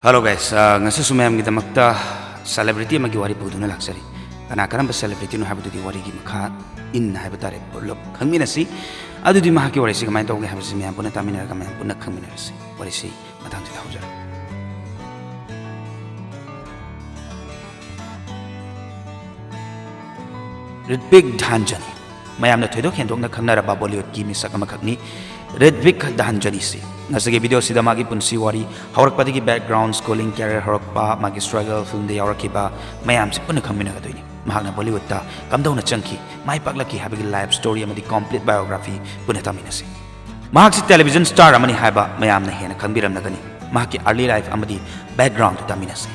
Hello guys, ngasi sumem kita makta celebrity magi wari puduna laksari. Karena karena celebrity no habu di wari gi makha in habu tare lok khangmina si adu di mahaki wari si kamai tawge habu si me puna tamina kamai puna khangmina si wari si matang si haujar. Ritwik Dhanjani mayamna thoidok hendokna khangnaraba Bollywood gi misak amakakni Ritwik Dhanjani si ngasage video sida magi punsi wari haurakpadi gi background schooling career horakpa magi struggle film de yaurakiba mayam si puna khangmina gadoini mahakna Bollywood ta kamdawna changki mai paklaki habigi life story amadi complete biography puna tamina si mahak si television star amani haiba mayamna hena khangbiramnagani mahaki early life amadi background tamina si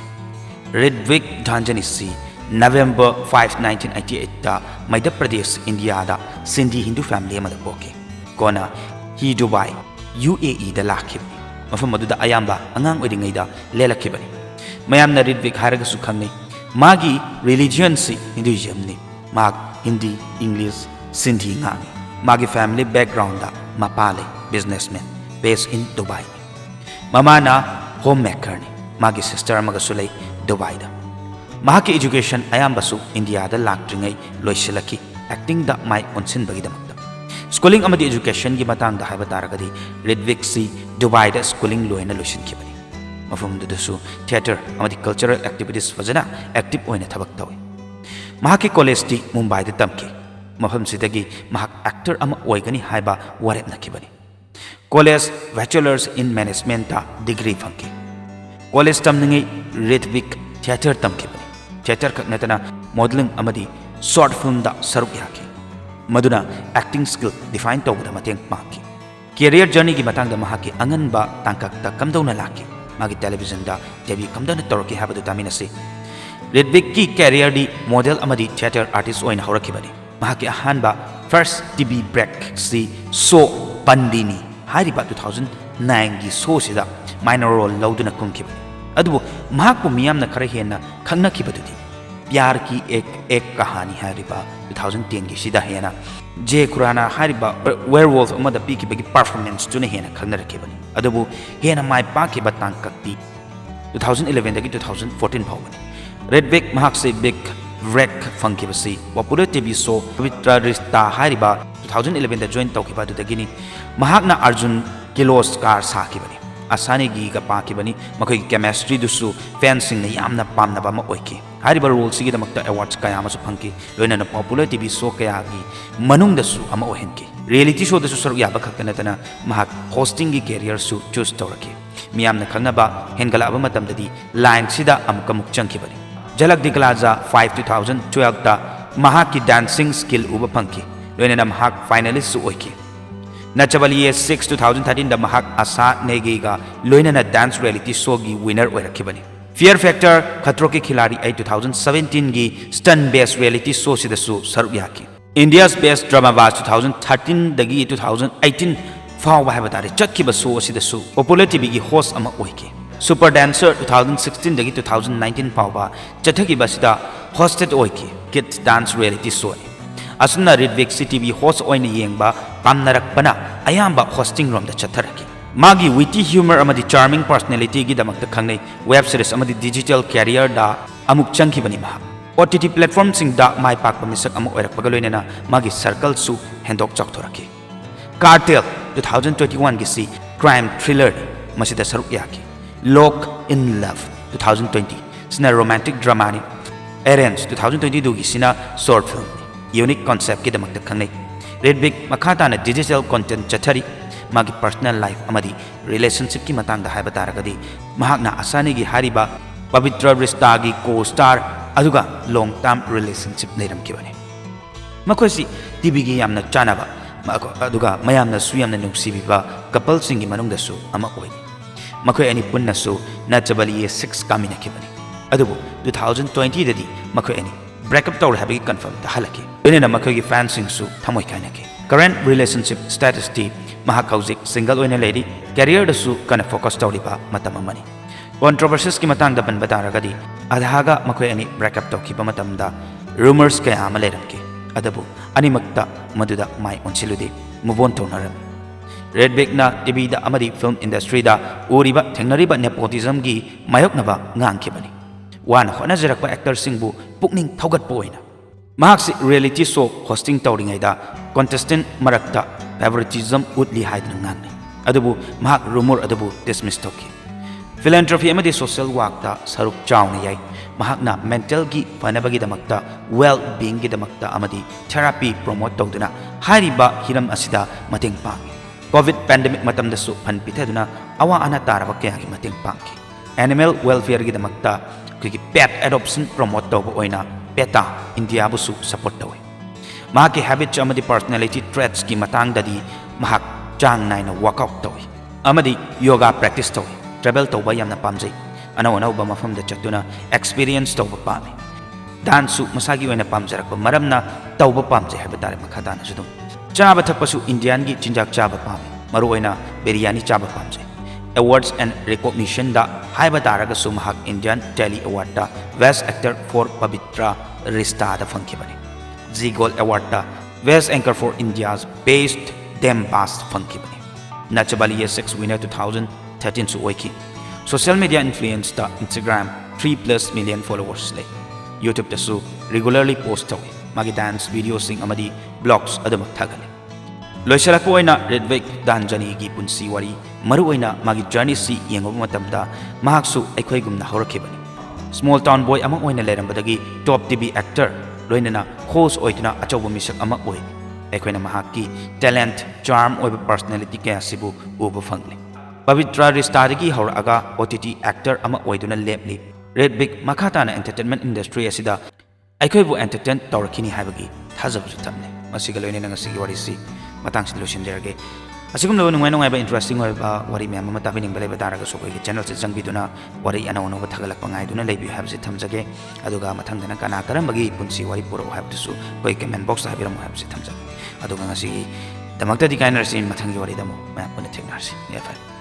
Ritwik Dhanjani si November 5, 1988 da Madhya Pradesh, India da Sindhi Hindu family amada poke. Kona hi Dubai, UAE da lakhibni. Mafam madu da ayamba angang oidingai da lelakibani. Mayam na Ritwik haragasu khangnei. Magi religion si Hinduism ni. Mag Hindi, English, Sindhi ngangi. Magi family background da mapale businessman based in Dubai. Mama na homemaker ni. Magi sister magasulay Dubai da. Mahaki education ayambasu India da lakdringai loisilaki acting da mai onsin bagidamagda schooling amadi education gi matang da haiba taragadi Ritwik si Dubai da schooling loina loisin kibani mafum du su theater amadi cultural activities fazana active oina thabak tawi mahaki college ti Mumbai da tamki mafum sidagi mahak actor ama oigani haiba warep nakibani college bachelors in management da degree fanki college tamningai Ritwik theater tamkibani theater kaknatana modeling amadi short film da saruk yaki maduna acting skill define tawda mateng paki career journey gi matang da mahaki angan ba tangkak ta kamdawna laki magi television da debut kamdawna toroki habadu tamina si Ritwik ki career di model amadi theater artist oina horaki bani mahaki ahan ba first TV break si so pandini hariba 2009 gi so sida minor role lawduna kumki adobo महाकु मियामना खरे हेना खंगना किबदुदी प्यार की एक कहानी हारिबा 2010 की सिदा हेना जे खुराना हारिबा werewolf अमदा पी की बगी परफॉर्मेंस तुने हेना खंगना रखेबनी अदबो हेना माय पाके बतांग कक्ति 2011 दगी 2014 फावबनी Ritwik महाक से बिग रेक फंकी बसी popular TV show Pavitra Rishta हारिबा 2011 दा जॉइन तौखिबा दुदगिनी महाकना अर्जुन किर्लोस्कर साखिबनी asani gi ga pa ki bani makhoi chemistry dusu fencing na yamna pamna ba ma oiki hariba role sigi da makta awards kaya ma su phangki loina na popular tv show kaya gi manung da su ama ohenki reality show da su saru ya ba khakna tana mahak hosting gi career su choose tawraki miyamna khangna ba hengala ba matam dadi line sida amka muk changki bani jalak diklaza 5 2012 ta mahak ki dancing skill uba phangki loina na mahak finalist su oiki Nachabaliye 6 2013 da mahak asa negiga loina na dance reality show gi winner oirakibani Fear Factor Khatro Ke Khiladi 2017 gi stunt based reality show sida su saruk yaki India's best drama was 2013 dagi 2018 fawa haiba tare chakkiba show sida su popular tv gi host ama oiki Super Dancer 2016 dagi 2019 fawa chathaki basida hosted oiki kids dance reality show asuna Ritwik TV host oina yengba pamnarakpana ayamba hosting room da chatharaki magi witty humor amadi charming personality gi damakta khangnei web series amadi digital career da amuk changki bani ma OTT platform sing da mai pak pamisak amuk oirakpaga loinena magi circle su hendok chakthoraki Cartel 2021 gi si crime thriller masida saruk yaki Lock in Love 2020 sina romantic drama ni Arrange 2022 gi sina short film unique concept ki damakta khangnei Ritwik makhata na digital content chathari magi personal life amadi relationship ki matang da haiba taragadi mahakna asani gi hariba pavitra rishta gi co-star aduga long term relationship leiram ki bani makhosi tv gi yamna chanaba aduga mayamna su yamna nungsibiba couple sing gi manung da su ama oi makhoi ani punna su Nachabaliye 6 kamina ki bani adubu 2020 dadi makhoi ani breakup tawr habigi confirm da halaki enena makhoi fans sing su thamoi kainaki current relationship status ti mahak hauzik single oina lady career da su kana focus tawriba matam amani controversies ki matang da ban bataragadi adhaga makhoi ani breakup tawkiba matam da rumors kaya ama leramki adabu ani makta maduda mai onsilude move on tawnaram Redbeckna TV da amadi film industry da uriba thengnariba nepotism gi mayoknaba ngangkhibani wan honajarakpa actor singbu pukning thogatpa oina mahaksi reality show hosting tawringai da contestant marakta favoritism utli haidna ngangnai adubu mahak rumor adubu dismiss tawki philanthropy amadi social work da saruk chawna yai mahakna mental gi fanabagi damakta well being gi damakta amadi therapy promote tawduna hariba hiram asida mateng pangi covid pandemic matam da su phan pithaduna awa ana taraba kya gi mateng pangi animal welfare gi damakta ki pet adoption promote tawba oina PETA India busu support tawi mahaki habits amadi personality traits ki matang dadi mahak chang naina workout tawi amadi yoga practice tawi travel tawba yamna pamjai anaw ba mafam da chatuna experience tawba pami dance su masagi oina pamjarak maramna tawba pamjai habatare makhadana judum chaba thakpasu Indian gi chinjak chaba pami maru oina biryani chaba pamjai awards and recognition da haiba daraga su mahak Indian Tele Award da Best Actor for Pavitra Rishta da funkhibani Zee Gold Award da Best Anchor for India's Best Dem Past funkhibani Nachabali Yes6 winner 2013 su oiki social media influence da Instagram 3+ million followers lay YouTube da su regularly post tawi magi dance videos sing amadi blogs adamak thagale loisalakpo oina Redbeck Dhanjani gi punsi wari maru oina magi journey si yengoba matamda mahaksu aikhoi gumna horakhibani small town boy amang oina lerambadagi top TV actor loinana host oituna achobo misak ama oi aikhoina mahakki talent charm oiba personality kaya sibu uba phangli Pavitra Rishta dagi horaga OTT actor ama oiduna lepli Redbeck makhatana entertainment industry asida aikhoibu entertain tawrakhini haibagi thajabu tamne masiga loinana ngasigi wari si matang sin lusin derage asigum lo nungai ba interesting ba wari mem ma tabining bale ba daraga so ko channel se jangbi duna wari ana ono ba thagalak pangai duna leibi have se thamjage aduga mathang dana kana karambagi punsi wari puro have to so koi comment box ha biram have se thamjage aduga ngasi damakta di kainer sin mathang gi wari damo ma puna theknarsi ya fa